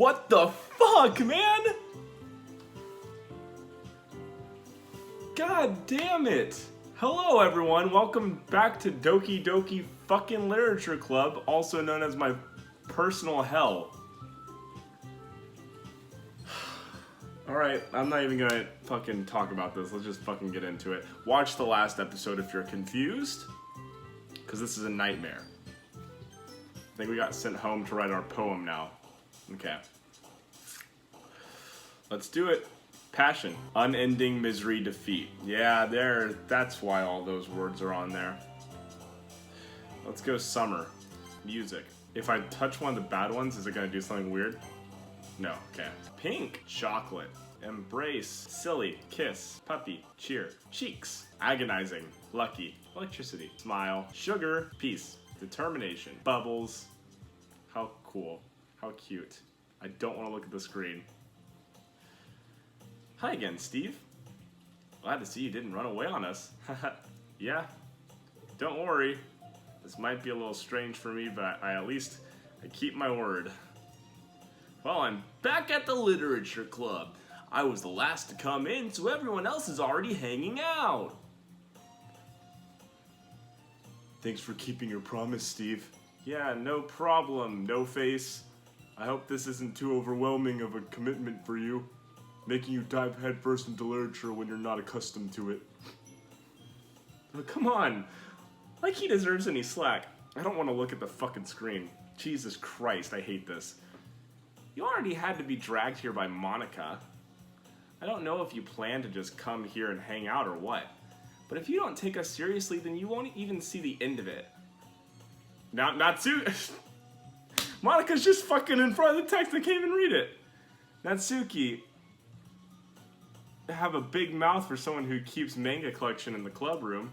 What the fuck, man? God damn it. Hello everyone, welcome back to Doki fucking Literature Club, also known as my personal hell. Alright, I'm not even gonna fucking talk about this, let's just fucking get into it. Watch the last episode if you're confused, because this is a nightmare. I think we got sent home to write our poem now. Okay. Let's do it. Passion. Unending misery, defeat. Yeah, that's why all those words are on there. Let's go summer. Music. If I touch one of the bad ones, is it gonna do something weird? No, okay. Pink. Chocolate. Embrace. Silly. Kiss. Puppy. Cheer. Cheeks. Agonizing. Lucky. Electricity. Smile. Sugar. Peace. Determination. Bubbles. How cool. How cute. I don't want to look at the screen. Hi again, Steve. Glad to see you didn't run away on us. Yeah. Don't worry. This might be a little strange for me, but I keep my word. Well, I'm back at the Literature Club. I was the last to come in, so everyone else is already hanging out. Thanks for keeping your promise, Steve. Yeah, no problem, no face. I hope this isn't too overwhelming of a commitment for you, making you dive headfirst into literature when you're not accustomed to it. Oh, come on, like he deserves any slack. I don't want to look at the fucking screen. Jesus Christ, I hate this. You already had to be dragged here by Monica. I don't know if you plan to just come here and hang out or what, but if you don't take us seriously, then you won't even see the end of it. Natsuki. Monica's just fucking in front of the text. I can't even read it. Natsuki. Have a big mouth for someone who keeps manga collection in the club room.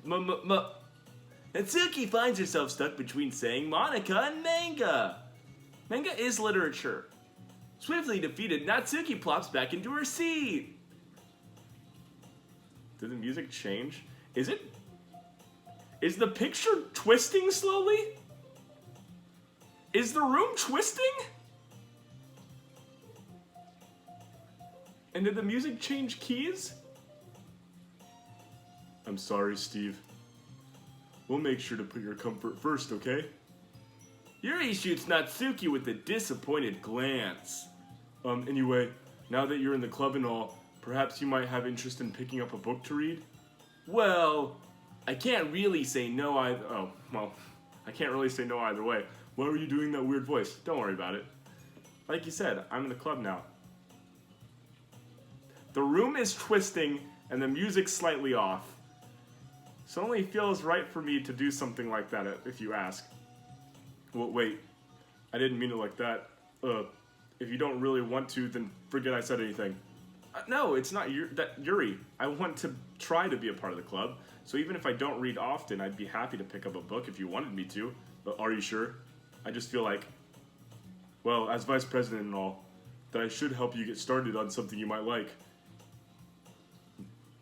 Natsuki finds herself stuck between saying Monica and manga. Manga is literature. Swiftly defeated, Natsuki plops back into her seat. Did the music change? Is the picture twisting slowly? Is the room twisting? And did the music change keys? I'm sorry, Steve. We'll make sure to put your comfort first, okay? Yuri shoots Natsuki with a disappointed glance. Anyway, now that you're in the club and all, perhaps you might have interest in picking up a book to read? Well, I can't really say no either. Oh, well, I can't really say no either way. Why were you doing that weird voice? Don't worry about it. Like you said, I'm in the club now. The room is twisting and the music's slightly off. So it only feels right for me to do something like that, if you ask. Well, wait, I didn't mean it like that. If you don't really want to, then forget I said anything. No, it's not Yuri. I want to try to be a part of the club, so even if I don't read often, I'd be happy to pick up a book if you wanted me to. But are you sure? I just feel like, well, as vice president and all, that I should help you get started on something you might like.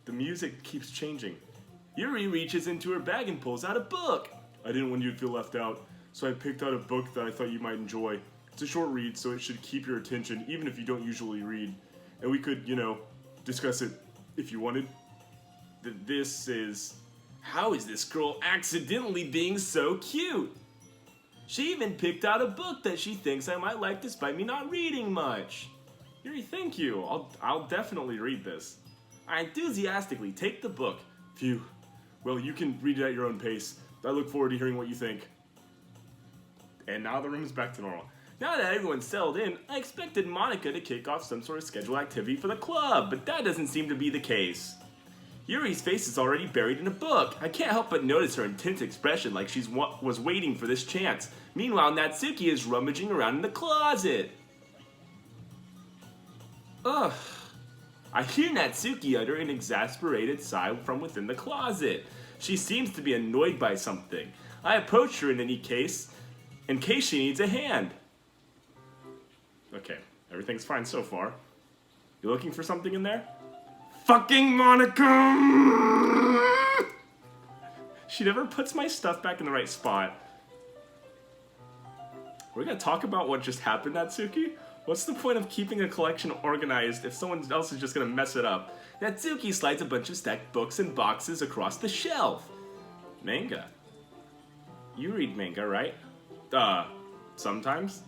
The music keeps changing. Yuri reaches into her bag and pulls out a book. I didn't want you to feel left out, so I picked out a book that I thought you might enjoy. It's a short read, so it should keep your attention, even if you don't usually read. And we could, discuss it if you wanted. This is... How is this girl accidentally being so cute? She even picked out a book that she thinks I might like despite me not reading much. Yuri, thank you. I'll definitely read this. I enthusiastically take the book. Phew. Well, you can read it at your own pace. I look forward to hearing what you think. And now the room is back to normal. Now that everyone's settled in, I expected Monica to kick off some sort of scheduled activity for the club, but that doesn't seem to be the case. Yuri's face is already buried in a book. I can't help but notice her intense expression like she was waiting for this chance. Meanwhile, Natsuki is rummaging around in the closet. Ugh. I hear Natsuki utter an exasperated sigh from within the closet. She seems to be annoyed by something. I approach her in case she needs a hand. Okay, everything's fine so far. You looking for something in there? Fucking Monica! She never puts my stuff back in the right spot. We're gonna talk about what just happened, Natsuki? What's the point of keeping a collection organized if someone else is just gonna mess it up? Natsuki slides a bunch of stacked books and boxes across the shelf. Manga. You read manga, right? Sometimes.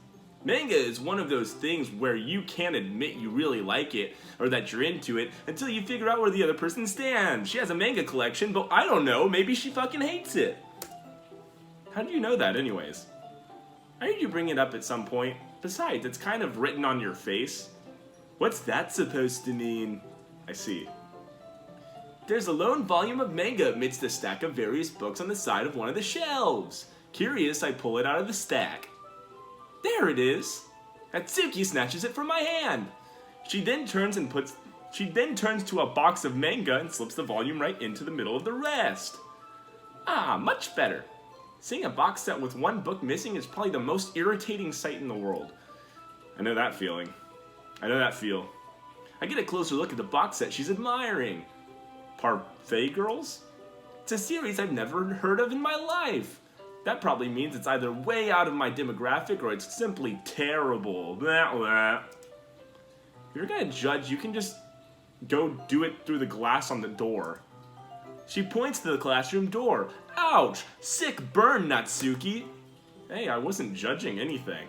Manga is one of those things where you can't admit you really like it or that you're into it until you figure out where the other person stands. She has a manga collection, but I don't know, maybe she fucking hates it. How do you know that anyways? I heard you bring it up at some point. Besides, it's kind of written on your face. What's that supposed to mean? I see. There's a lone volume of manga amidst a stack of various books on the side of one of the shelves. Curious, I pull it out of the stack. There it is! Natsuki snatches it from my hand. She then turns to a box of manga and slips the volume right into the middle of the rest. Ah, much better. Seeing a box set with one book missing is probably the most irritating sight in the world. I know that feeling. I know that feel. I get a closer look at the box set she's admiring. Parfait Girls? It's a series I've never heard of in my life. That probably means it's either way out of my demographic or it's simply terrible. Blah, blah. If you're gonna judge, you can just go do it through the glass on the door. She points to the classroom door. Ouch! Sick burn, Natsuki! Hey, I wasn't judging anything.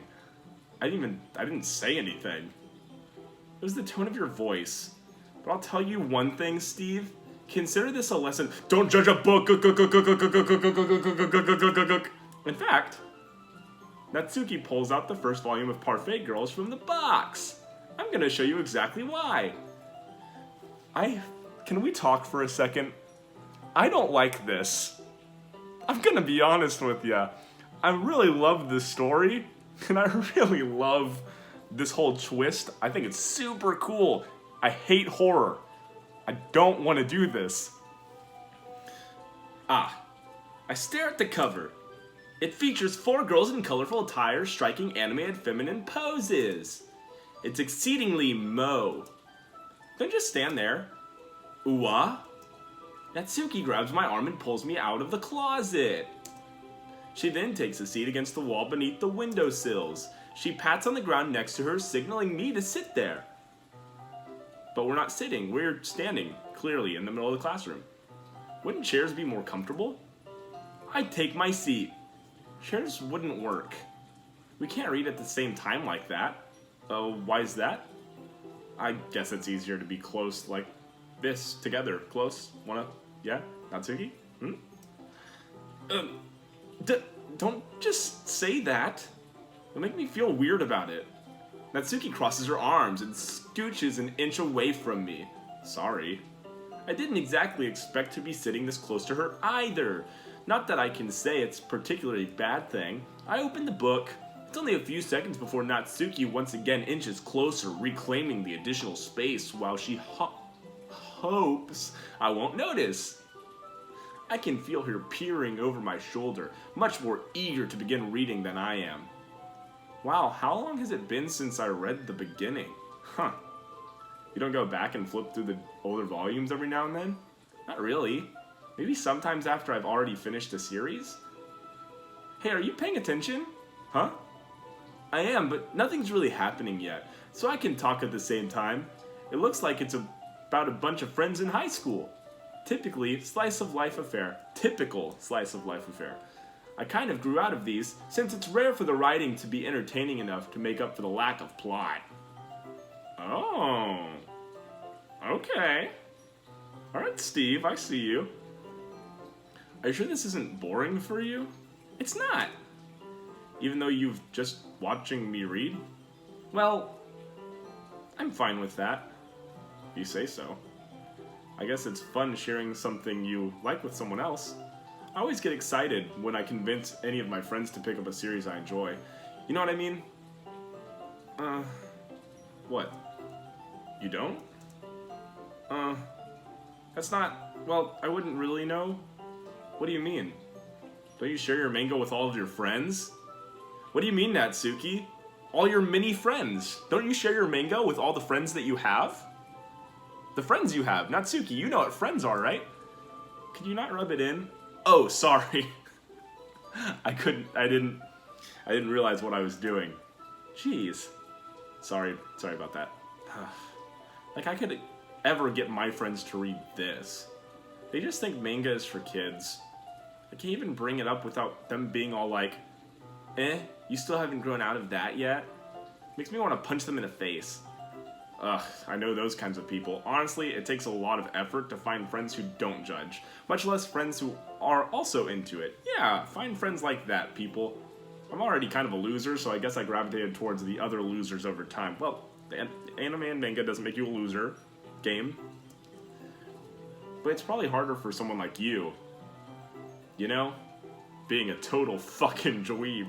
I didn't say anything. It was the tone of your voice. But I'll tell you one thing, Steve. Consider this a lesson. Don't judge a book. In fact, Natsuki pulls out the first volume of Parfait Girls from the box. I'm gonna show you exactly why. Can we talk for a second? I don't like this. I'm gonna be honest with ya. I really love this story, and I really love this whole twist. I think it's super cool. I hate horror. I don't want to do this. I stare at the cover. It features 4 girls in colorful attire striking animated feminine poses. It's exceedingly mo. Don't just stand there. Ooh-ah. Natsuki grabs my arm and pulls me out of the closet. She then takes a seat against the wall beneath the windowsills. She pats on the ground next to her, signaling me to sit there. But we're not sitting, we're standing, clearly, in the middle of the classroom. Wouldn't chairs be more comfortable? I take my seat. Chairs wouldn't work. We can't read at the same time like that. Why is that? I guess it's easier to be close like this, together, close. Yeah, Natsuki? Don't just say that. It'll make me feel weird about it. Natsuki crosses her arms and scooches an inch away from me. Sorry. I didn't exactly expect to be sitting this close to her either. Not that I can say it's a particularly bad thing. I open the book. It's only a few seconds before Natsuki once again inches closer, reclaiming the additional space while she hopes I won't notice. I can feel her peering over my shoulder, much more eager to begin reading than I am. Wow, how long has it been since I read the beginning? Huh. You don't go back and flip through the older volumes every now and then? Not really. Maybe sometimes after I've already finished a series? Hey, are you paying attention? Huh? I am, but nothing's really happening yet, so I can talk at the same time. It looks like it's about a bunch of friends in high school. Typical slice of life affair. I kind of grew out of these, since it's rare for the writing to be entertaining enough to make up for the lack of plot. Oh. Okay. Alright, Steve, I see you. Are you sure this isn't boring for you? It's not. Even though you've just watching me read? Well, I'm fine with that. You say so. I guess it's fun sharing something you like with someone else. I always get excited when I convince any of my friends to pick up a series I enjoy. You know what I mean? What? You don't? That's not... Well, I wouldn't really know. What do you mean? Don't you share your manga with all of your friends? What do you mean, Natsuki? All your many friends. Don't you share your manga with all the friends that you have? The friends you have. Natsuki, you know what friends are, right? Could you not rub it in? Oh, sorry. I I didn't realize what I was doing. Jeez. Sorry about that. Like, I could ever get my friends to read this. They just think manga is for kids. I can't even bring it up without them being all like, you still haven't grown out of that yet? Makes me want to punch them in the face. Ugh, I know those kinds of people. Honestly, it takes a lot of effort to find friends who don't judge, much less friends who are also into it. Yeah, find friends like that, people. I'm already kind of a loser, so I guess I gravitated towards the other losers over time. Well, anime and manga doesn't make you a loser. Game. But it's probably harder for someone like you. You know? Being a total fucking dweeb.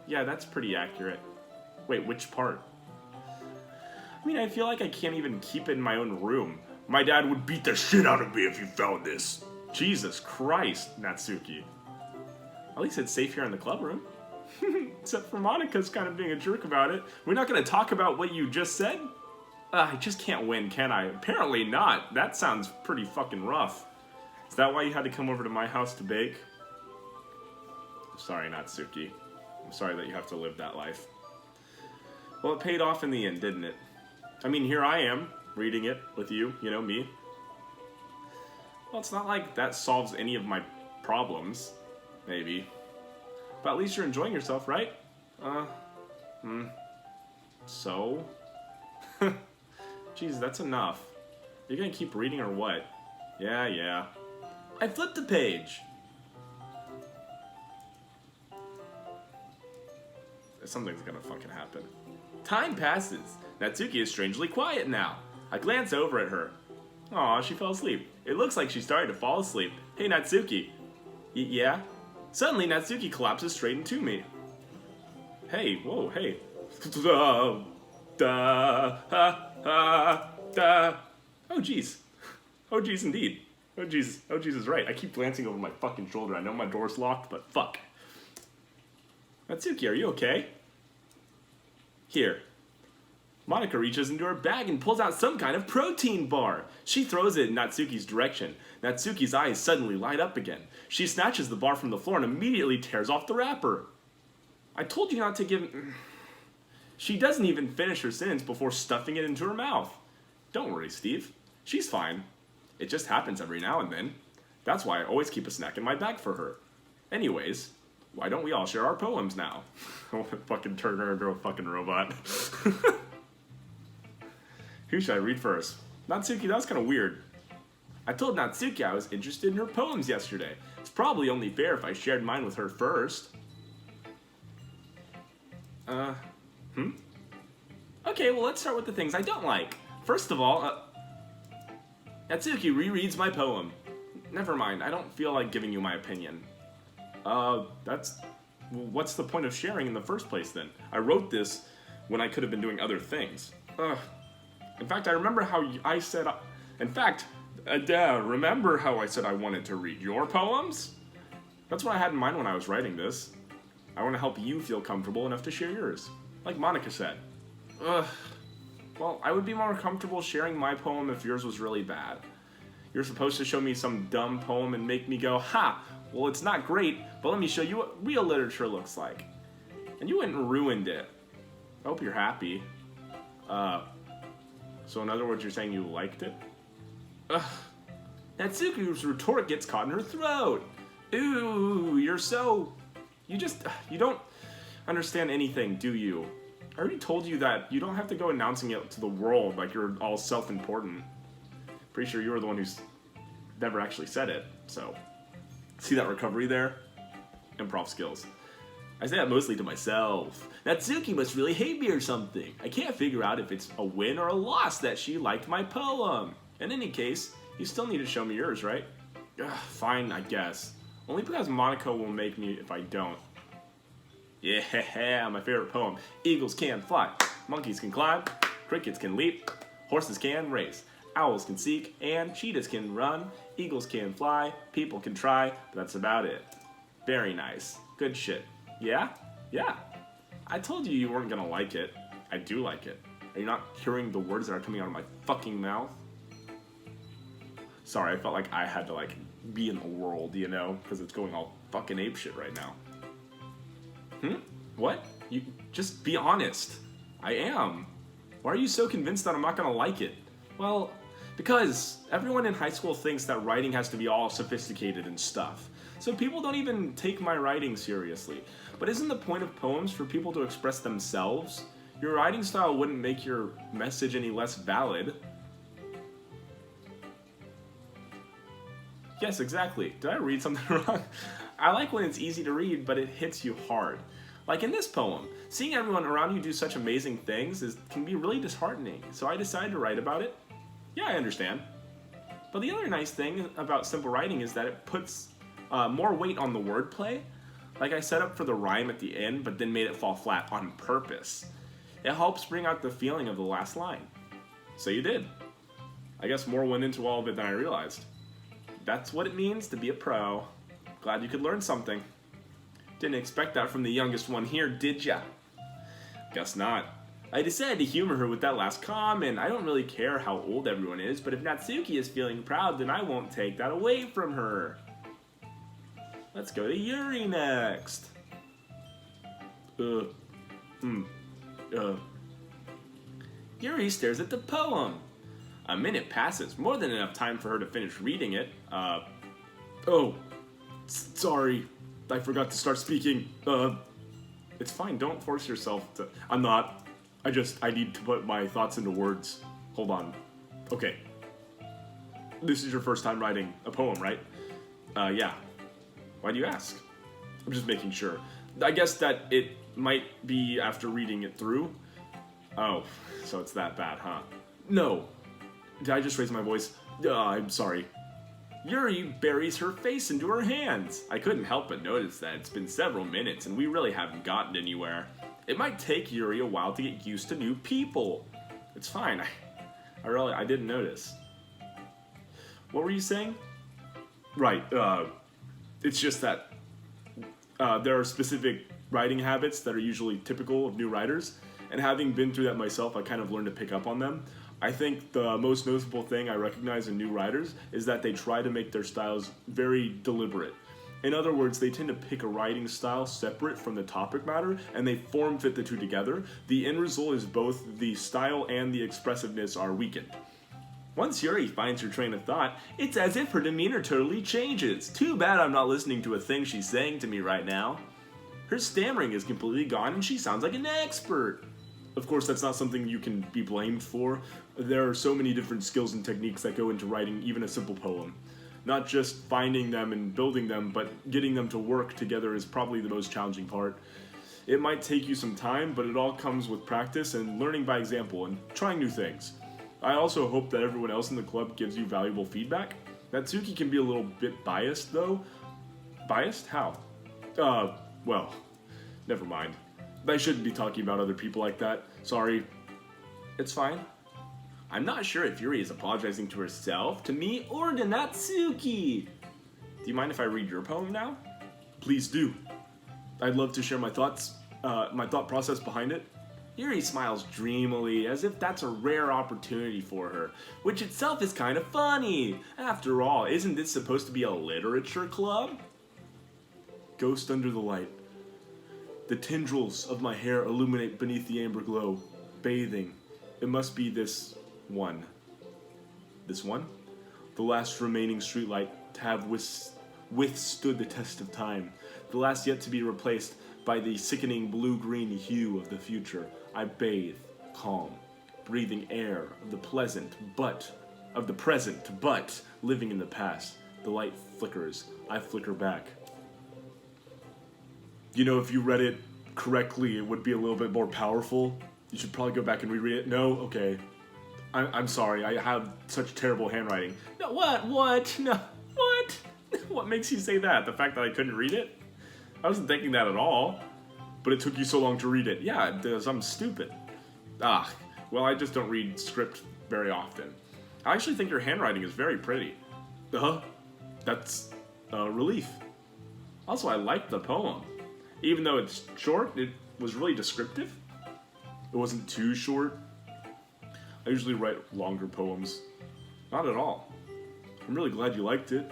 Yeah, that's pretty accurate. Wait, which part? I mean, I feel like I can't even keep it in my own room. My dad would beat the shit out of me if he found this. Jesus Christ, Natsuki. At least it's safe here in the club room. Except for Monika's kind of being a jerk about it. We're not going to talk about what you just said? I just can't win, can I? Apparently not. That sounds pretty fucking rough. Is that why you had to come over to my house to bake? I'm sorry, Natsuki. I'm sorry that you have to live that life. Well, it paid off in the end, didn't it? I mean, here I am, reading it with you, you know, me. Well, it's not like that solves any of my problems, maybe. But at least you're enjoying yourself, right? So? Jeez, that's enough. You're gonna keep reading or what? Yeah. I flipped a page! Something's gonna fucking happen. Time passes. Natsuki is strangely quiet now. I glance over at her. Aw, she fell asleep. It looks like she started to fall asleep. Hey, Natsuki. Yeah? Suddenly, Natsuki collapses straight into me. Hey, whoa, hey. Oh, jeez. Oh, jeez, indeed. Oh, jeez is right. I keep glancing over my fucking shoulder. I know my door's locked, but fuck. Natsuki, are you okay? Here. Monika reaches into her bag and pulls out some kind of protein bar. She throws it in Natsuki's direction. Natsuki's eyes suddenly light up again. She snatches the bar from the floor and immediately tears off the wrapper. I told you not to give... She doesn't even finish her sentence before stuffing it into her mouth. Don't worry, Steve. She's fine. It just happens every now and then. That's why I always keep a snack in my bag for her. Anyways, why don't we all share our poems now? I want to fucking turn her into a fucking robot. Who should I read first? Natsuki, that was kind of weird. I told Natsuki I was interested in her poems yesterday. It's probably only fair if I shared mine with her first. Okay, well, let's start with the things I don't like. First of all, Natsuki rereads my poem. Never mind, I don't feel like giving you my opinion. What's the point of sharing in the first place then? I wrote this when I could have been doing other things. In fact, I remember how I said... remember how I said I wanted to read your poems? That's what I had in mind when I was writing this. I want to help you feel comfortable enough to share yours. Like Monika said. Well, I would be more comfortable sharing my poem if yours was really bad. You're supposed to show me some dumb poem and make me go, ha, well, it's not great, but let me show you what real literature looks like. And you went and ruined it. I hope you're happy. So in other words, you're saying you liked it? Natsuki's retort gets caught in her throat. Ooh, you don't understand anything, do you? I already told you that you don't have to go announcing it to the world like you're all self-important. Pretty sure you were the one who's never actually said it, so. See that recovery there? Improv skills. I say that mostly to myself. Natsuki must really hate me or something. I can't figure out if it's a win or a loss that she liked my poem. In any case, you still need to show me yours, right? Fine, I guess. Only because Monika will make me if I don't. Yeah, my favorite poem. Eagles can fly, monkeys can climb, crickets can leap, horses can race, owls can seek, and cheetahs can run. Eagles can fly, people can try, but that's about it. Very nice. Good shit. Yeah? Yeah. I told you you weren't gonna like it. I do like it. Are you not hearing the words that are coming out of my fucking mouth? Sorry, I felt like I had to, be in the world, you know? Because it's going all fucking apeshit right now. What? You just be honest. I am. Why are you so convinced that I'm not gonna like it? Well, because everyone in high school thinks that writing has to be all sophisticated and stuff. So people don't even take my writing seriously. But isn't the point of poems for people to express themselves? Your writing style wouldn't make your message any less valid. Yes, exactly. Did I read something wrong? I like when it's easy to read, but it hits you hard. Like in this poem, seeing everyone around you do such amazing things can be really disheartening, so I decided to write about it. Yeah, I understand. But the other nice thing about simple writing is that it puts more weight on the wordplay. Like I set up for the rhyme at the end, but then made it fall flat on purpose. It helps bring out the feeling of the last line. So you did. I guess more went into all of it than I realized. That's what it means to be a pro. Glad you could learn something. Didn't expect that from the youngest one here, did ya? Guess not. I decided to humor her with that last comment. I don't really care how old everyone is, but if Natsuki is feeling proud, then I won't take that away from her. Let's go to Yuri next. Yuri stares at the poem. A minute passes, more than enough time for her to finish reading it. Sorry. I forgot to start speaking. It's fine, don't force yourself to... I'm not. I need to put my thoughts into words. Hold on. Okay. This is your first time writing a poem, right? Yeah. Why do you ask? I'm just making sure. I guess that it might be after reading it through. Oh, so it's that bad, huh? No. Did I just raise my voice? I'm sorry. Yuri buries her face into her hands. I couldn't help but notice that it's been several minutes and we really haven't gotten anywhere. It might take Yuri a while to get used to new people. It's fine. I didn't notice. What were you saying? Right, it's just that there are specific writing habits that are usually typical of new writers, and having been through that myself, I kind of learned to pick up on them. I think the most noticeable thing I recognize in new writers is that they try to make their styles very deliberate. In other words, they tend to pick a writing style separate from the topic matter, and they form fit the two together. The end result is both the style and the expressiveness are weakened. Once Yuri finds her train of thought, it's as if her demeanor totally changes. Too bad I'm not listening to a thing she's saying to me right now. Her stammering is completely gone and she sounds like an expert. Of course, that's not something you can be blamed for. There are so many different skills and techniques that go into writing even a simple poem. Not just finding them and building them, but getting them to work together is probably the most challenging part. It might take you some time, but it all comes with practice and learning by example and trying new things. I also hope that everyone else in the club gives you valuable feedback. Natsuki can be a little bit biased, though. Biased? How? Well, never mind. I shouldn't be talking about other people like that. Sorry. It's fine. I'm not sure if Yuri is apologizing to herself, to me, or to Natsuki. Do you mind if I read your poem now? Please do. I'd love to share my thoughts, my thought process behind it. Yuri smiles dreamily, as if that's a rare opportunity for her, which itself is kind of funny. After all, isn't this supposed to be a literature club? Ghost under the light. The tendrils of my hair illuminate beneath the amber glow, bathing. It must be this one. This one? The last remaining streetlight to have withstood the test of time. The last yet to be replaced by the sickening blue-green hue of the future. I bathe, calm, breathing air of the present, but living in the past. The light flickers. I flicker back. You know, if you read it correctly, it would be a little bit more powerful. You should probably go back and reread it. No? Okay. I'm sorry. I have such terrible handwriting. No, what? No, what? What makes you say that? The fact that I couldn't read it? I wasn't thinking that at all. But it took you so long to read it. Yeah, it does. I'm stupid. Well, I just don't read script very often. I actually think your handwriting is very pretty. That's a relief. Also, I like the poem. Even though it's short, it was really descriptive. It wasn't too short. I usually write longer poems. Not at all. I'm really glad you liked it.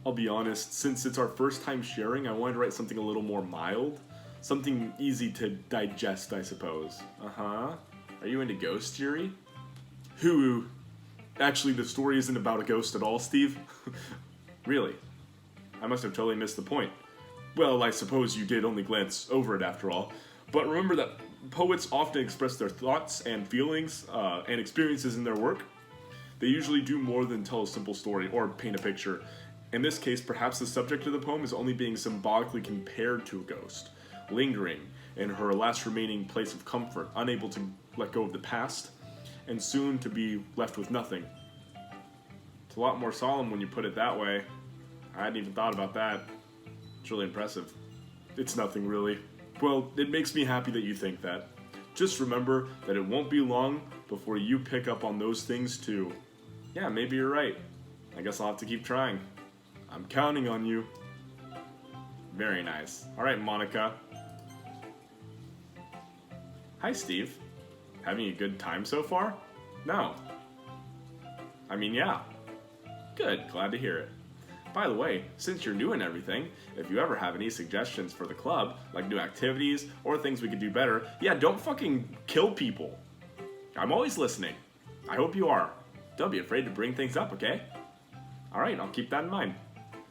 I'll be honest, since it's our first time sharing, I wanted to write something a little more mild. Something easy to digest, I suppose. Uh-huh. Are you into ghost theory? Hoo. Actually, the story isn't about a ghost at all, Steve. Really? I must have totally missed the point. Well, I suppose you did only glance over it after all. But remember that poets often express their thoughts and feelings and experiences in their work. They usually do more than tell a simple story or paint a picture. In this case, perhaps the subject of the poem is only being symbolically compared to a ghost, lingering in her last remaining place of comfort, unable to let go of the past, and soon to be left with nothing. It's a lot more solemn when you put it that way. I hadn't even thought about that. It's really impressive. It's nothing, really. Well, it makes me happy that you think that. Just remember that it won't be long before you pick up on those things too. Yeah, maybe you're right. I guess I'll have to keep trying. I'm counting on you. Very nice. All right, Monica. Hi, Steve. Having a good time so far? No. I mean, yeah. Good, glad to hear it. By the way, since you're new and everything, if you ever have any suggestions for the club, like new activities or things we could do better, yeah, don't fucking kill people. I'm always listening. I hope you are. Don't be afraid to bring things up, okay? Alright, I'll keep that in mind.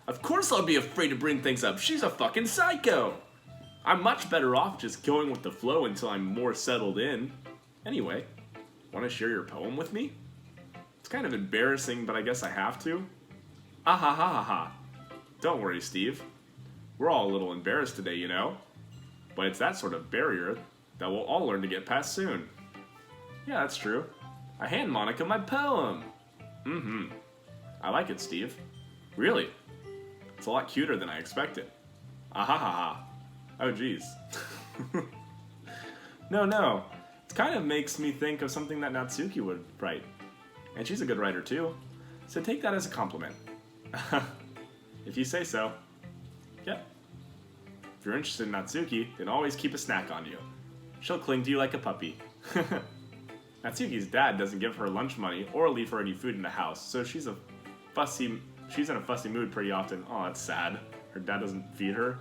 Of course I'll be afraid to bring things up. She's a fucking psycho. I'm much better off just going with the flow until I'm more settled in. Anyway, want to share your poem with me? It's kind of embarrassing, but I guess I have to. Ah ha ha ha ha. Don't worry, Steve. We're all a little embarrassed today, you know? But it's that sort of barrier that we'll all learn to get past soon. Yeah, that's true. I hand Monica my poem. Mm-hmm. I like it, Steve. Really? It's a lot cuter than I expected. Ah ha ha ha. Oh, geez. No. It kind of makes me think of something that Natsuki would write. And she's a good writer, too. So take that as a compliment. If you say so. Yep. If you're interested in Natsuki, then always keep a snack on you. She'll cling to you like a puppy. Natsuki's dad doesn't give her lunch money or leave her any food in the house, so she's in a fussy mood pretty often. Oh, that's sad. Her dad doesn't feed her.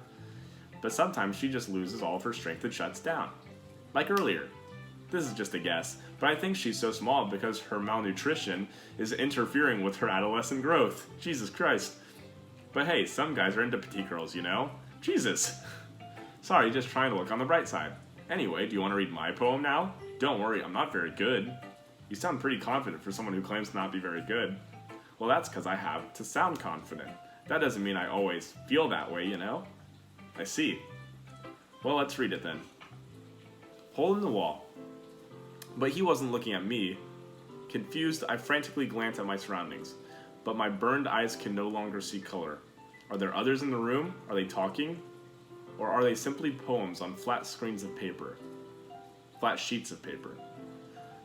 But sometimes she just loses all of her strength and shuts down. Like earlier. This is just a guess, but I think she's so small because her malnutrition is interfering with her adolescent growth. Jesus Christ. But hey, some guys are into petite girls, you know? Jesus. Sorry, just trying to look on the bright side. Anyway, do you want to read my poem now? Don't worry, I'm not very good. You sound pretty confident for someone who claims to not be very good. Well, that's because I have to sound confident. That doesn't mean I always feel that way, you know? I see. Well, let's read it then. Hole in the wall. But he wasn't looking at me. Confused, I frantically glanced at my surroundings, but my burned eyes can no longer see color. Are there others in the room? Are they talking? Or are they simply poems on flat screens of paper? Flat sheets of paper.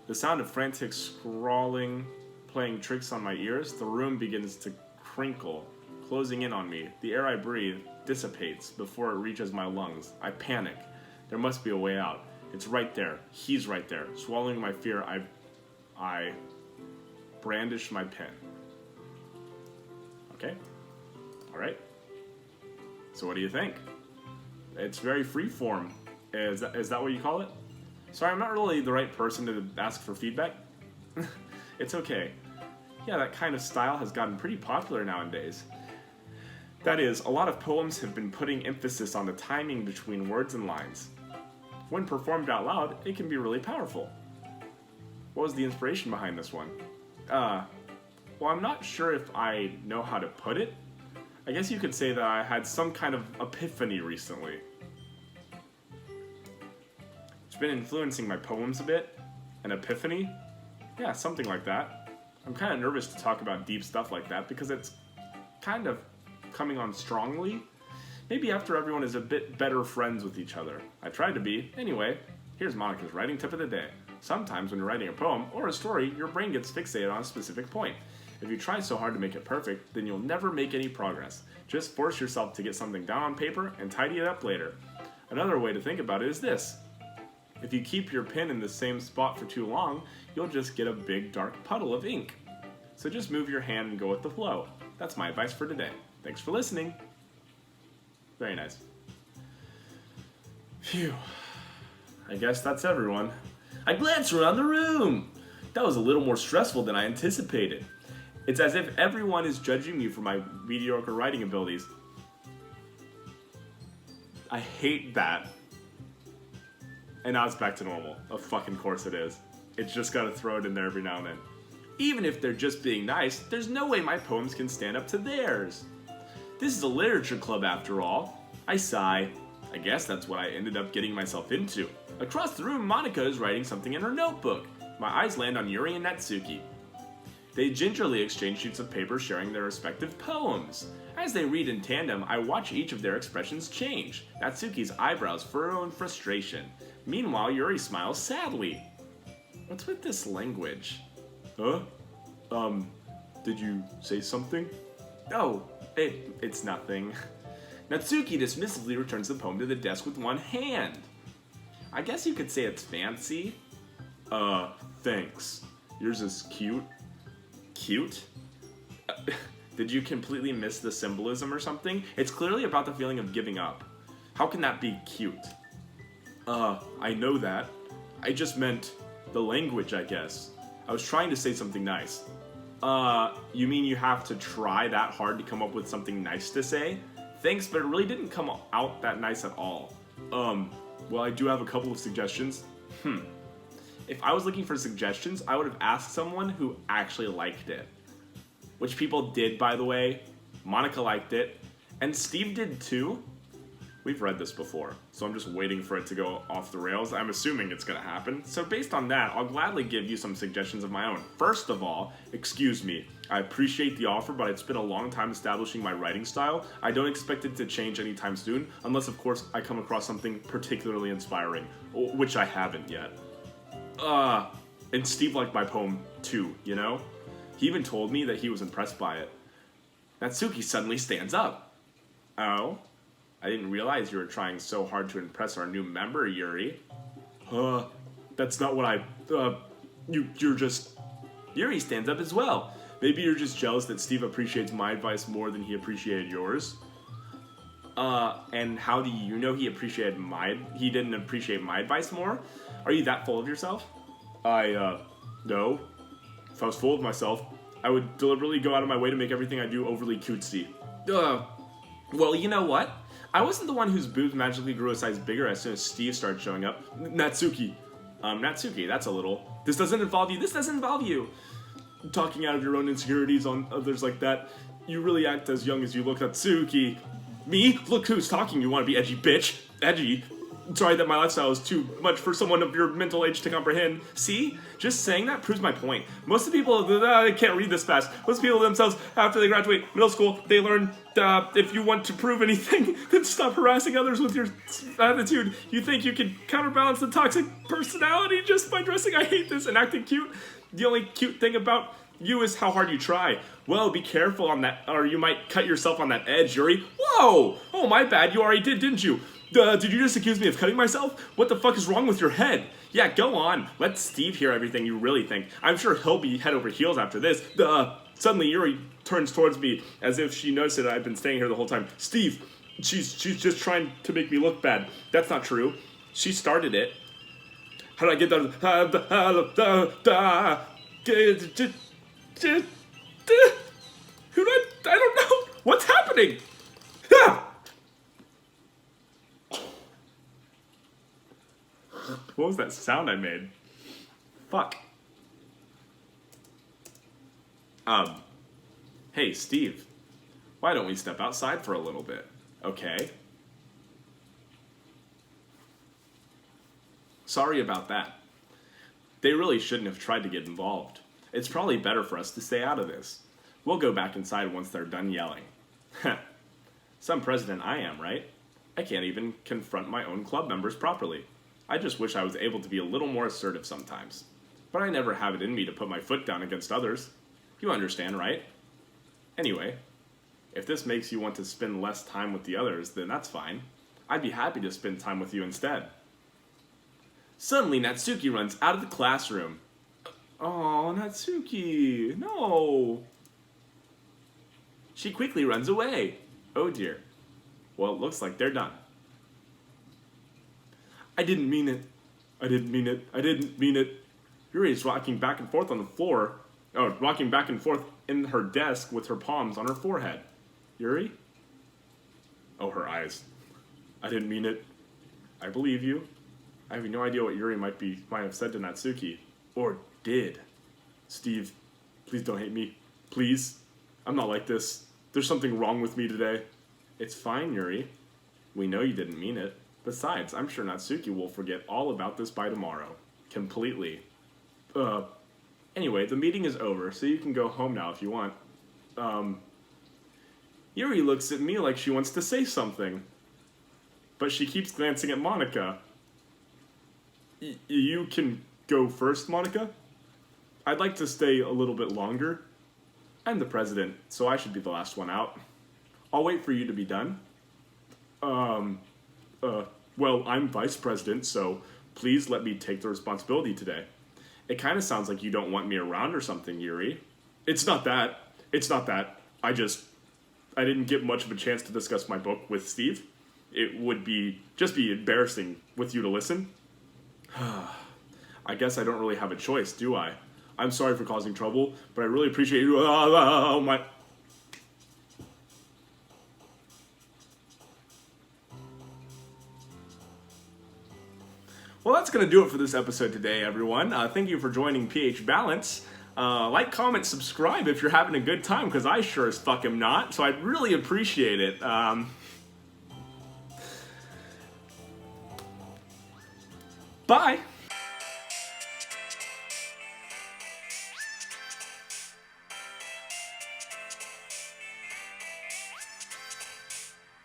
The sound of frantic scrawling, playing tricks on my ears, the room begins to crinkle, closing in on me. The air I breathe dissipates before it reaches my lungs. I panic. There must be a way out. It's right there. He's right there. Swallowing my fear, I brandish my pen. Okay? Alright. So what do you think? It's very freeform. Is that what you call it? Sorry, I'm not really the right person to ask for feedback. It's okay. Yeah, that kind of style has gotten pretty popular nowadays. That is, a lot of poems have been putting emphasis on the timing between words and lines. When performed out loud, it can be really powerful. What was the inspiration behind this one? Well, I'm not sure if I know how to put it. I guess you could say that I had some kind of epiphany recently. It's been influencing my poems a bit. An epiphany? Yeah, something like that. I'm kind of nervous to talk about deep stuff like that because it's kind of coming on strongly. Maybe after everyone is a bit better friends with each other. I tried to be. Anyway, here's Monica's writing tip of the day. Sometimes when you're writing a poem or a story, your brain gets fixated on a specific point. If you try so hard to make it perfect, then you'll never make any progress. Just force yourself to get something down on paper and tidy it up later. Another way to think about it is this. If you keep your pen in the same spot for too long, you'll just get a big dark puddle of ink. So just move your hand and go with the flow. That's my advice for today. Thanks for listening. Very nice. Phew. I guess that's everyone. I glance around the room. That was a little more stressful than I anticipated. It's as if everyone is judging me for my mediocre writing abilities. I hate that. And now it's back to normal. Of fucking course it is. It's just gotta throw it in there every now and then. Even if they're just being nice, there's no way my poems can stand up to theirs. This is a literature club after all. I sigh. I guess that's what I ended up getting myself into. Across the room, Monica is writing something in her notebook. My eyes land on Yuri and Natsuki. They gingerly exchange sheets of paper sharing their respective poems. As they read in tandem, I watch each of their expressions change. Natsuki's eyebrows furrow in frustration. Meanwhile, Yuri smiles sadly. What's with this language? Huh? Did you say something? Oh, it's nothing. Natsuki dismissively returns the poem to the desk with one hand. I guess you could say it's fancy. Thanks. Yours is cute. Cute? Did you completely miss the symbolism or something? It's clearly about the feeling of giving up. How can that be cute? I know that. I just meant the language, I guess. I was trying to say something nice. You mean you have to try that hard to come up with something nice to say? Thanks, but it really didn't come out that nice at all. Well, I do have a couple of suggestions. If I was looking for suggestions, I would have asked someone who actually liked it. Which people did, by the way. Monica liked it. And Steve did too. We've read this before, so I'm just waiting for it to go off the rails. I'm assuming it's gonna happen. So based on that, I'll gladly give you some suggestions of my own. First of all, excuse me. I appreciate the offer, but it's been a long time establishing my writing style. I don't expect it to change anytime soon, unless of course I come across something particularly inspiring, which I haven't yet. And Steve liked my poem too, you know? He even told me that he was impressed by it. Natsuki suddenly stands up. Oh? I didn't realize you were trying so hard to impress our new member, Yuri. That's not what you're just... Yuri stands up as well. Maybe you're just jealous that Steve appreciates my advice more than he appreciated yours. And how do you know he didn't appreciate my advice more? Are you that full of yourself? No. If I was full of myself, I would deliberately go out of my way to make everything I do overly cutesy. Well, you know what? I wasn't the one whose boobs magically grew a size bigger as soon as Steve started showing up. Natsuki. Natsuki, that's a little. This doesn't involve you. Talking out of your own insecurities on others like that. You really act as young as you look, Natsuki. Me? Look who's talking, you wanna be edgy bitch. Edgy. Sorry that my lifestyle is too much for someone of your mental age to comprehend. See? Just saying that proves my point. Most of the people, they can't read this fast. Most people themselves, after they graduate middle school, they learn, if you want to prove anything, then stop harassing others with your attitude. You think you can counterbalance the toxic personality just by dressing I hate this and acting cute? The only cute thing about you is how hard you try. Well, be careful on that, or you might cut yourself on that edge, Yuri. Whoa! Oh, my bad, you already did, didn't you? Did you just accuse me of cutting myself? What the fuck is wrong with your head? Yeah, go on. Let Steve hear everything you really think. I'm sure he'll be head over heels after this. Suddenly Yuri turns towards me as if she noticed that I've been staying here the whole time. Steve, she's just trying to make me look bad. That's not true. She started it. How did I get I don't know. What's happening? What was that sound I made? Fuck. Hey, Steve. Why don't we step outside for a little bit? Okay. Sorry about that. They really shouldn't have tried to get involved. It's probably better for us to stay out of this. We'll go back inside once they're done yelling. Some president I am, right? I can't even confront my own club members properly. I just wish I was able to be a little more assertive sometimes. But I never have it in me to put my foot down against others. You understand, right? Anyway, if this makes you want to spend less time with the others, then that's fine. I'd be happy to spend time with you instead. Suddenly, Natsuki runs out of the classroom. Oh, Natsuki, no. She quickly runs away. Oh dear. Well, it looks like they're done. I didn't mean it. I didn't mean it. I didn't mean it. Yuri is rocking back and forth on the floor. Oh, rocking back and forth in her desk with her palms on her forehead. Yuri? Oh, her eyes. I didn't mean it. I believe you. I have no idea what Yuri might have said to Natsuki. Or did. Steve, please don't hate me. Please. I'm not like this. There's something wrong with me today. It's fine, Yuri. We know you didn't mean it. Besides, I'm sure Natsuki will forget all about this by tomorrow. Completely. Anyway, the meeting is over, so you can go home now if you want. Yuri looks at me like she wants to say something. But she keeps glancing at Monica. You can go first, Monica? I'd like to stay a little bit longer. I'm the president, so I should be the last one out. I'll wait for you to be done. Well, I'm vice president, so please let me take the responsibility today. It kind of sounds like you don't want me around or something, Yuri. It's not that. It's not that. I didn't get much of a chance to discuss my book with Steve. It would just be embarrassing with you to listen. I guess I don't really have a choice, do I? I'm sorry for causing trouble, but I really appreciate you. My... Well, that's going to do it for this episode today, everyone. Thank you for joining PH Balance. Like, comment, subscribe if you're having a good time, because I sure as fuck am not, so I'd really appreciate it. Bye!